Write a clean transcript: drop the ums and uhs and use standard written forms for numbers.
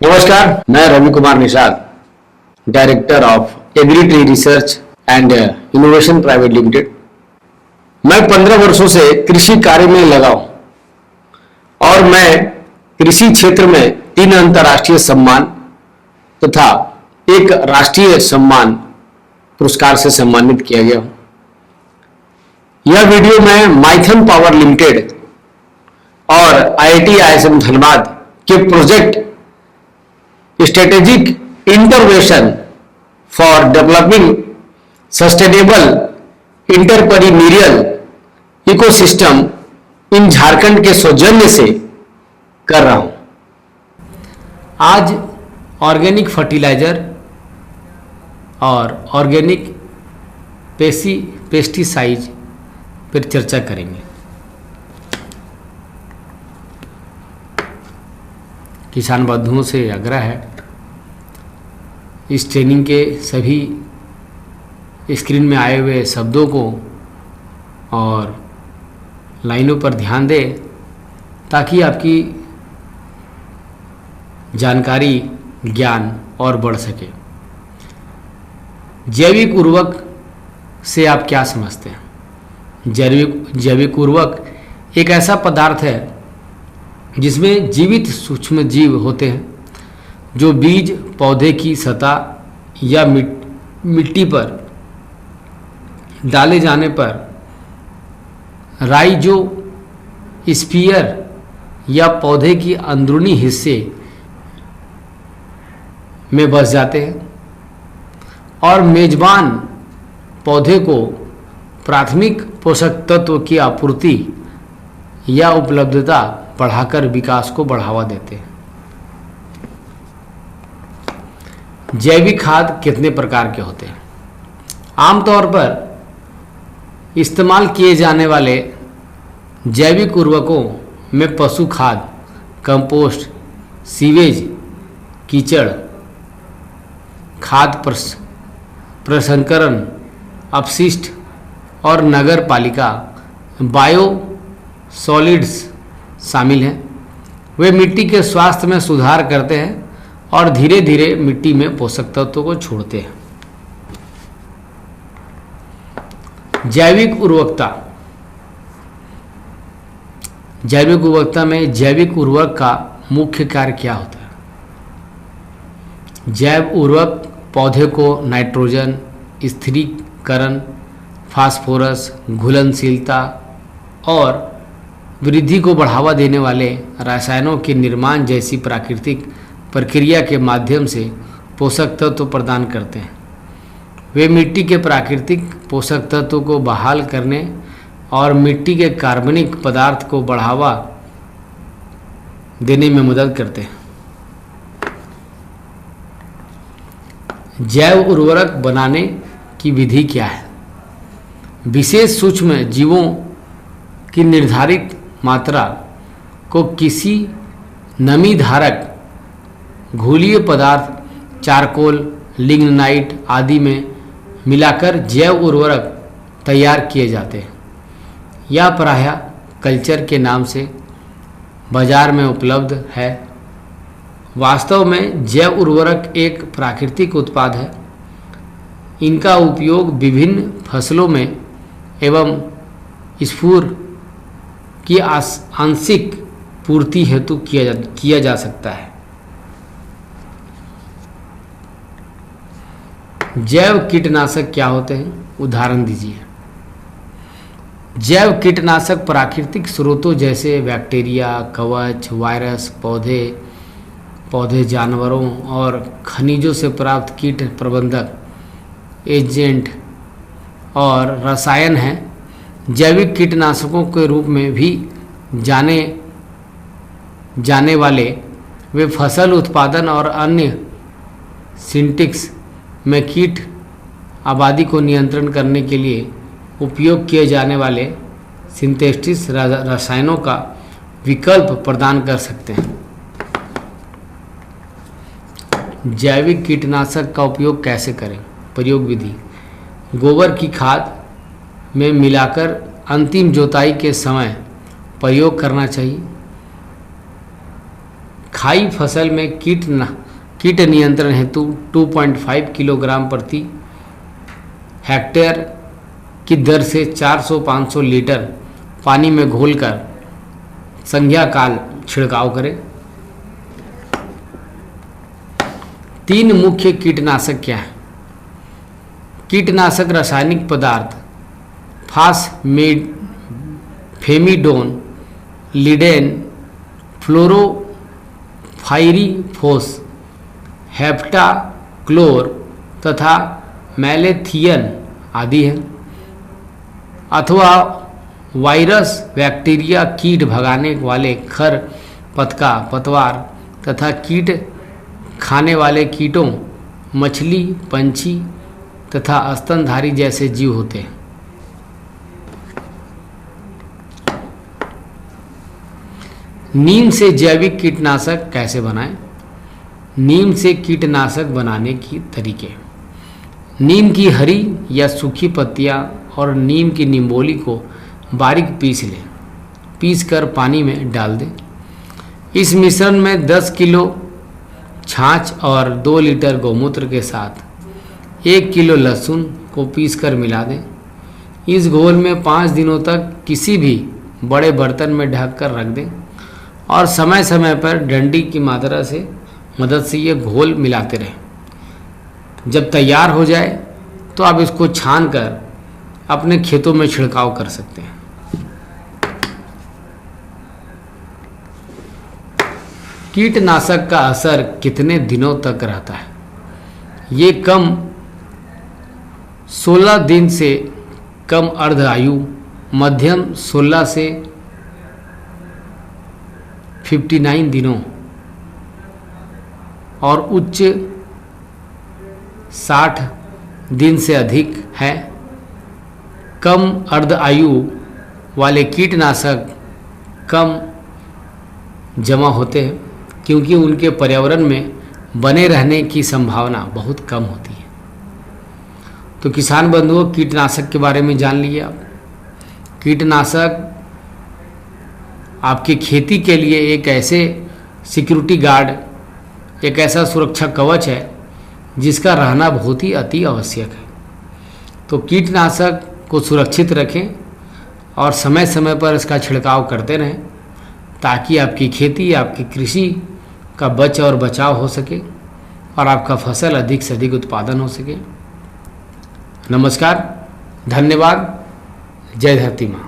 नमस्कार, मैं Ravi Kumar Nishad, director of agri tree research and innovation private limited. मैं 15 वर्षों से कृषि कार्य में लगा हूं और मैं कृषि क्षेत्र में 3 अंतर्राष्ट्रीय सम्मान तथा एक राष्ट्रीय सम्मान पुरस्कार से सम्मानित किया गया हूं। यह वीडियो मैं माइथन पावर लिमिटेड और IIT ISM धनबाद के project strategic intervention for developing sustainable entrepreneurial ecosystem इन झारखंड के सौजन्य से कर रहा हूं। आज ऑर्गेनिक फर्टिलाइजर और ऑर्गेनिक पेस्टिसाइड पर चर्चा करेंगे। किसान बंधुओं से आग्रह है, इस ट्रेनिंग के सभी स्क्रीन में आए हुए शब्दों को और लाइनों पर ध्यान दें ताकि आपकी जानकारी ज्ञान और बढ़ सके। जैविक उर्वरक से आप क्या समझते हैं? जैविक उर्वरक एक ऐसा पदार्थ है जिसमें जीवित सूक्ष्म जीव होते हैं जो बीज पौधे की सतह या मिट्टी पर डाले जाने पर राइजो स्फीयर या पौधे की अंदरूनी हिस्से में बस जाते हैं और मेजबान पौधे को प्राथमिक पोषक तत्व की आपूर्ति या उपलब्धता बढ़ाकर विकास को बढ़ावा देते हैं। जैविक खाद कितने प्रकार के होते हैं? आमतौर पर इस्तेमाल किए जाने वाले जैविक उर्वरकों में पशु खाद, कंपोस्ट, सीवेज, कीचड़, खाद प्रसंस्करण, अपशिष्ट और नगर पालिका बायो सॉलिड्स शामिल हैं। वे मिट्टी के स्वास्थ्य में सुधार करते हैं और धीरे धीरे मिट्टी में पोषक तत्वों को छोड़ते हैं। जैविक उर्वरकता में जैविक उर्वरक का मुख्य कार्य क्या होता है? जैव उर्वरक पौधे को नाइट्रोजन, स्थिरीकरण, फास्फोरस, घुलनशीलता और वृद्धि को बढ़ावा देने वाले रसायनों के निर्माण जैसी प्राकृतिक प्रक्रिया के माध्यम से पोषक तत्व प्रदान करते हैं। वे मिट्टी के प्राकृतिक पोषक तत्व को बहाल करने और मिट्टी के कार्बनिक पदार्थ को बढ़ावा देने में मदद करते हैं। जैव उर्वरक बनाने की विधि क्या है? विशेष सूक्ष्म जीवों की निर्धारित मात्रा को किसी नमी धारक घुलीय पदार्थ, चारकोल, लिग्नाइट आदि में मिलाकर जैव उर्वरक तैयार किए जाते हैं। यह प्रायः कल्चर के नाम से बाजार में उपलब्ध है। वास्तव में जैव उर्वरक एक प्राकृतिक उत्पाद है। इनका उपयोग विभिन्न फसलों में एवं स्फूर की आंशिक पूर्ति हेतु किया जा सकता है। जैव कीटनाशक क्या होते हैं? उदाहरण दीजिए। जैव कीटनाशक प्राकृतिक स्रोतों जैसे बैक्टीरिया, कवच, वायरस, पौधे, जानवरों और खनिजों से प्राप्त कीट प्रबंधक एजेंट और रसायन हैं। जैविक कीटनाशकों के रूप में भी जाने वाले वे फसल उत्पादन और अन्य सिंटेक्स में कीट आबादी को नियंत्रण करने के लिए उपयोग किए जाने वाले सिंथेटिक रसायनों का विकल्प प्रदान कर सकते हैं। जैविक कीटनाशक का उपयोग कैसे करें? प्रयोग विधि: गोबर की खाद में मिलाकर अंतिम जोताई के समय प्रयोग करना चाहिए। खाई फसल में कीट नियंत्रण हेतु 2.5 किलोग्राम प्रति हेक्टेयर की दर से 400-500 लीटर पानी में घोलकर संध्या काल छिड़काव करें। 3 मुख्य कीटनाशक क्या है? कीटनाशक रासायनिक पदार्थ फेमिडोन, लिडेन, फ्लोरोफाइरीफोस, हेप्टाक्लोर तथा मैलेथियन आदि है। अथवा वायरस, बैक्टीरिया, कीट भगाने वाले खर पतवार तथा कीट खाने वाले कीटों, मछली, पंछी तथा स्तनधारी जैसे जीव होते हैं। नीम से जैविक कीटनाशक कैसे बनाएं? नीम से कीटनाशक बनाने की तरीके: नीम की हरी या सूखी पत्तियां और नीम की निम्बोली को बारीक पीस लें। पीसकर पानी में डाल दें। इस मिश्रण में 10 किलो छाछ और 2 लीटर गौमूत्र के साथ 1 किलो लहसुन को पीसकर मिला दें। इस घोल में 5 दिनों तक किसी भी बड़े बर्तन में ढककर रख दें और समय समय पर डंडी की मदद से ये घोल मिलाते रहें। जब तैयार हो जाए तो आप इसको छान कर अपने खेतों में छिड़काव कर सकते हैं। कीटनाशक का असर कितने दिनों तक रहता है? ये कम 16 दिन से कम अर्ध आयु, मध्यम 16 से 59 दिनों और उच्च 60 दिन से अधिक है। कम अर्ध आयु वाले कीटनाशक कम जमा होते हैं क्योंकि उनके पर्यावरण में बने रहने की संभावना बहुत कम होती है। तो किसान बंधुओं, कीटनाशक के बारे में जान लिए आप। कीटनाशक आपकी खेती के लिए एक ऐसे सिक्योरिटी गार्ड, एक ऐसा सुरक्षा कवच है जिसका रहना बहुत ही अति आवश्यक है। तो कीटनाशक को सुरक्षित रखें और समय समय पर इसका छिड़काव करते रहें ताकि आपकी खेती, आपकी कृषि का और बचाव हो सके और आपका फसल अधिक से अधिक उत्पादन हो सके। नमस्कार, धन्यवाद। जय धरती माँ।